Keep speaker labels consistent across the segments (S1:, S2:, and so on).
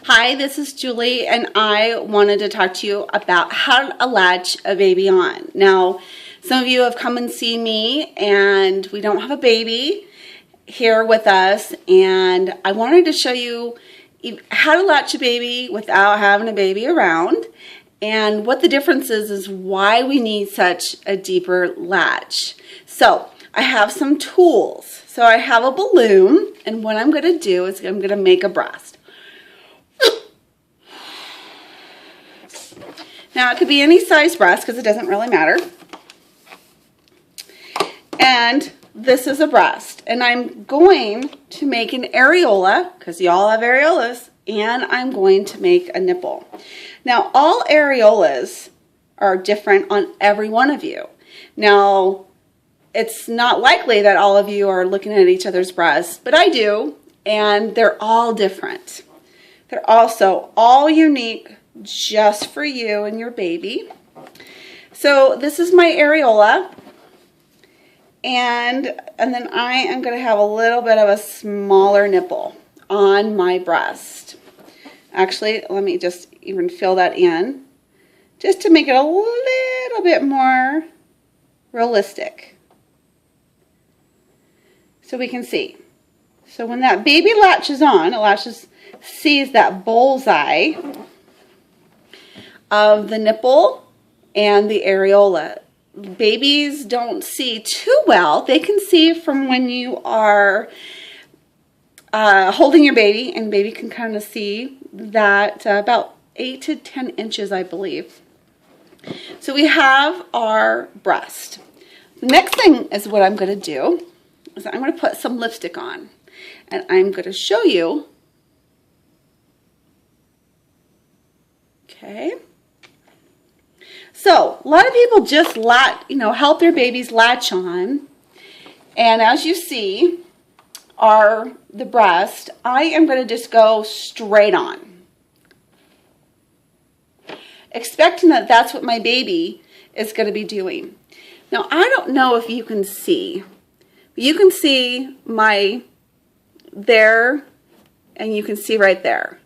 S1: Hi, this is Julie, and I wanted to talk to you about how to latch a baby on. Now, some of you have come and seen me, and we don't have a baby here with us, and I wanted to show you how to latch a baby without having a baby around, and what the difference is why we need such a deeper latch. So, I have some tools. So I have a balloon, and what I'm going to do is I'm going to make a breast. Now, it could be any size breast because it doesn't really matter. And this is a breast. And I'm going to make an areola, because y'all have areolas, and I'm going to make a nipple. Now, all areolas are different on every one of you. Now, it's not likely that all of you are looking at each other's breasts, but I do, and they're all different. They're also all unique just for you and your baby. So this is my areola, and then I am going to have a little bit of a smaller nipple on my breast. Actually, let me just even fill that in, just to make it a little bit more realistic. So we can see. So when that baby latches on, sees that bullseye of the nipple and the areola. Babies don't see too well. They can see from when you are holding your baby, and baby can kind of see that about 8 to 10 inches, I believe. So we have our breast. The next thing is what I'm going to do. So I'm going to put some lipstick on, and I'm going to show you. Okay. So a lot of people just help their babies latch on, and as you see, the breast. I am going to just go straight on, expecting that that's what my baby is going to be doing. Now I don't know if you can see. You can see there, and you can see right there.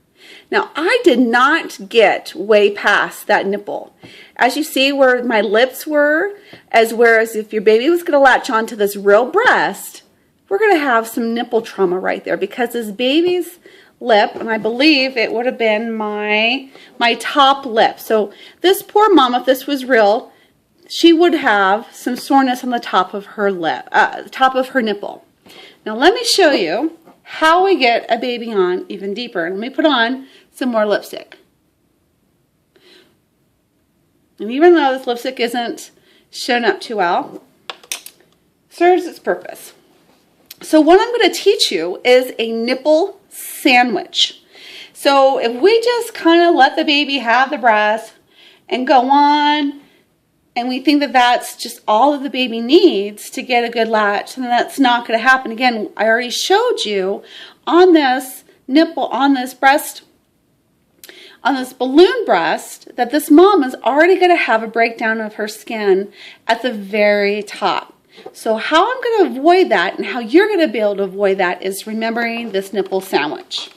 S1: Now, I did not get way past that nipple. As you see where my lips were, whereas if your baby was going to latch onto this real breast, we're going to have some nipple trauma right there, because this baby's lip, and I believe it would have been my top lip. So this poor mom, if this was real, she would have some soreness on the top of her lip, top of her nipple. Now let me show you how we get a baby on even deeper. Let me put on some more lipstick. And even though this lipstick isn't shown up too well, serves its purpose. So what I'm going to teach you is a nipple sandwich. So if we just kind of let the baby have the breast and go on, and we think that that's just all that the baby needs to get a good latch, and that's not going to happen. Again, I already showed you on this nipple, on this breast, on this balloon breast, that this mom is already going to have a breakdown of her skin at the very top. So how I'm going to avoid that, and how you're going to be able to avoid that, is remembering this nipple sandwich.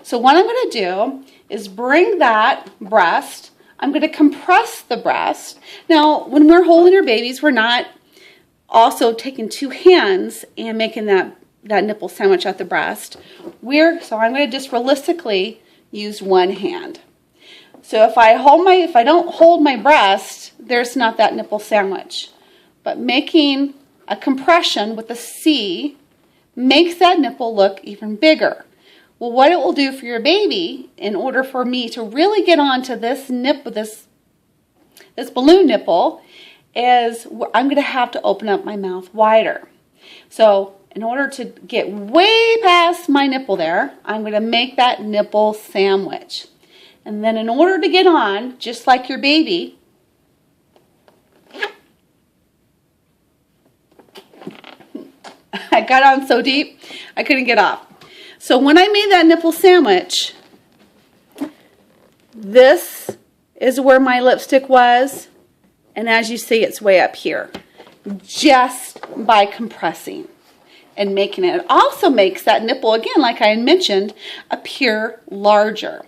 S1: So what I'm going to do is bring that breast, I'm going to compress the breast. Now, when we're holding our babies, we're not also taking two hands and making that nipple sandwich at the breast. So I'm going to just realistically use one hand. So if I don't hold my breast, there's not that nipple sandwich. But making a compression with a C makes that nipple look even bigger. Well, what it will do for your baby, in order for me to really get onto this nipple, this balloon nipple, is I'm going to have to open up my mouth wider. So in order to get way past my nipple there, I'm going to make that nipple sandwich. And then in order to get on, just like your baby, I got on so deep, I couldn't get off. So when I made that nipple sandwich, this is where my lipstick was, and as you see, it's way up here, just by compressing. and making it. It also makes that nipple, again, like I mentioned, appear larger.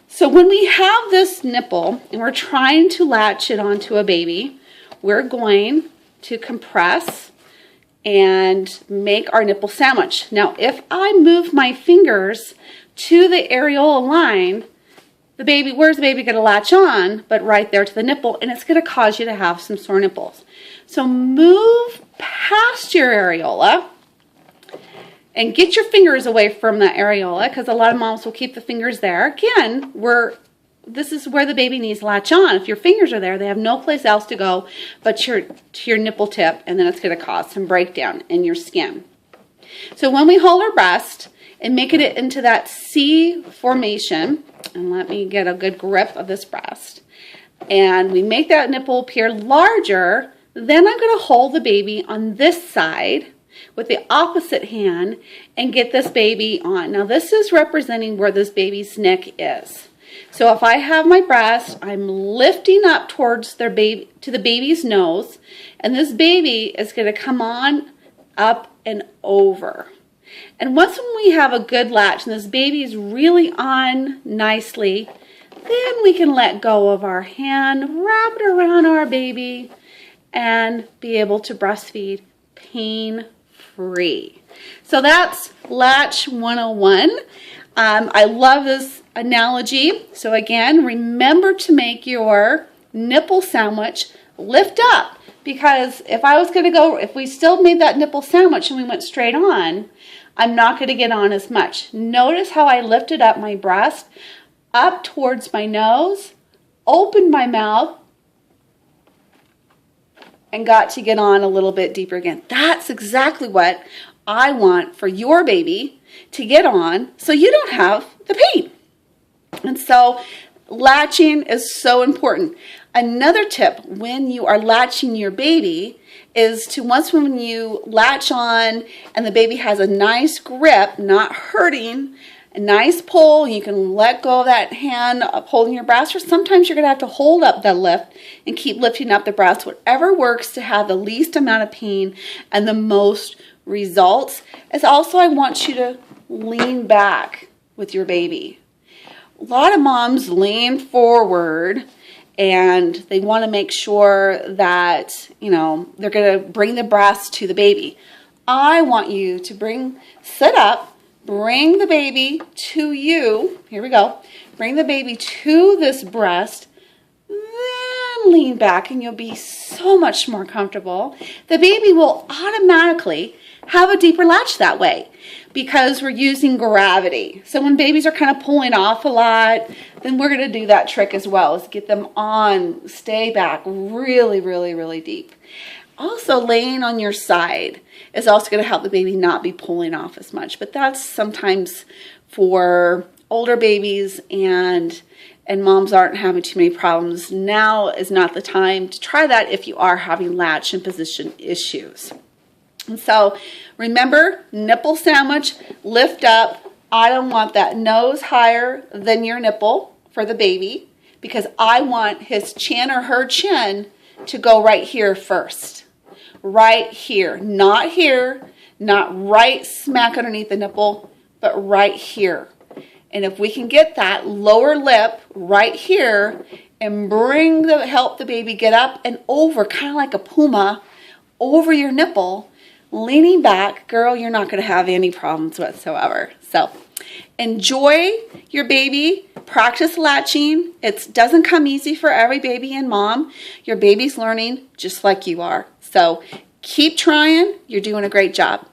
S1: So when we have this nipple and we're trying to latch it onto a baby, we're going to compress and make our nipple sandwich. Now, if I move my fingers to the areola line, the baby, where's the baby going to latch on? But right there to the nipple, and it's going to cause you to have some sore nipples. So move past your areola and get your fingers away from the areola, because a lot of moms will keep the fingers there. Again, this is where the baby needs to latch on. If your fingers are there, they have no place else to go but to your nipple tip, and then it's going to cause some breakdown in your skin. So when we hold our breast and make it into that C formation, and let me get a good grip of this breast, and we make that nipple appear larger, then I'm going to hold the baby on this side with the opposite hand and get this baby on. Now this is representing where this baby's neck is. So if I have my breast, I'm lifting up towards their baby, to the baby's nose, and this baby is going to come on up and over. And once when we have a good latch and this baby is really on nicely, then we can let go of our hand, wrap it around our baby, and be able to breastfeed pain-free. So that's Latch 101. I love this analogy. So again, remember to make your nipple sandwich lift up, because if we still made that nipple sandwich and we went straight on, I'm not going to get on as much. Notice how I lifted up my breast up towards my nose, opened my mouth, and got to get on a little bit deeper again. That's exactly what I want for your baby to get on, so you don't have the pain. And so latching is so important. Another tip when you are latching your baby is to, when you latch on and the baby has a nice grip, not hurting, a nice pull, you can let go of that hand up holding your breast, or sometimes you're going to have to hold up the lift and keep lifting up the breast, whatever works to have the least amount of pain and the most results. Is also, I want you to lean back with your baby. A lot of moms lean forward and they want to make sure that, they're going to bring the breast to the baby. I want you to sit up, bring the baby to you. Here we go. Bring the baby to this breast, then lean back, and you'll be so much more comfortable. The baby will automatically have a deeper latch that way because we're using gravity. So when babies are kind of pulling off a lot, then we're going to do that trick as well, is get them on, stay back really, really, really deep. Also, laying on your side is also going to help the baby not be pulling off as much. But that's sometimes for older babies and moms aren't having too many problems. Now is not the time to try that if you are having latch and position issues. And so remember, nipple sandwich, lift up. I don't want that nose higher than your nipple for the baby, because I want his chin or her chin to go right here first. Right here, not right smack underneath the nipple, but right here. And if we can get that lower lip right here and help the baby get up and over, kind of like a puma, over your nipple, leaning back, girl, you're not going to have any problems whatsoever. So enjoy your baby. Practice latching. It doesn't come easy for every baby and mom. Your baby's learning just like you are. So keep trying. You're doing a great job.